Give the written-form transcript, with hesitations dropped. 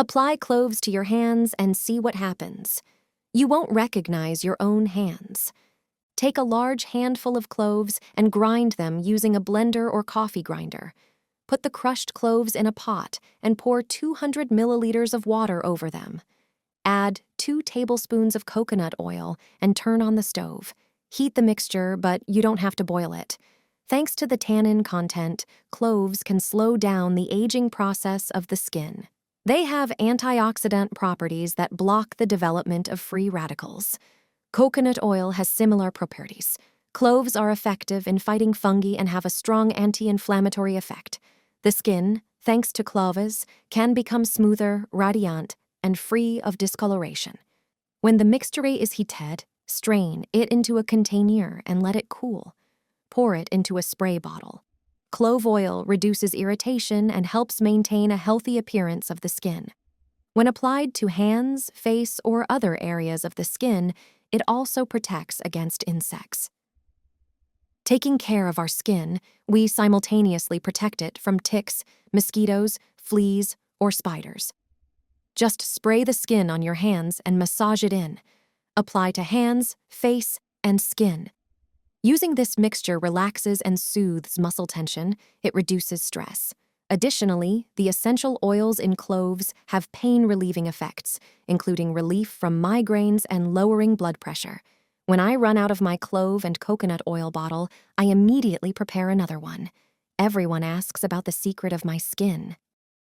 Apply cloves to your hands and see what happens. You won't recognize your own hands. Take a large handful of cloves and grind them using a blender or coffee grinder. Put the crushed cloves in a pot and pour 200 milliliters of water over them. Add 2 tablespoons of coconut oil and turn on the stove. Heat the mixture, but you don't have to boil it. Thanks to the tannin content, cloves can slow down the aging process of the skin. They have antioxidant properties that block the development of free radicals. Coconut oil has similar properties. Cloves are effective in fighting fungi and have a strong anti-inflammatory effect. The skin, thanks to Cloves, can become smoother, radiant, and free of discoloration. When the mixture is heated, strain it into a container and let it cool. Pour it into a spray bottle. Clove oil reduces irritation and helps maintain a healthy appearance of the skin. When applied to hands, face, or other areas of the skin, it also protects against insects. Taking care of our skin, we simultaneously protect it from ticks, mosquitoes, fleas, or spiders. Just spray the skin on your hands and massage it in. Apply to hands, face, and skin. Using this mixture relaxes and soothes muscle tension. It reduces stress. Additionally, the essential oils in cloves have pain-relieving effects, including relief from migraines and lowering blood pressure. When I run out of my clove and coconut oil bottle, I immediately prepare another one. Everyone asks about the secret of my skin.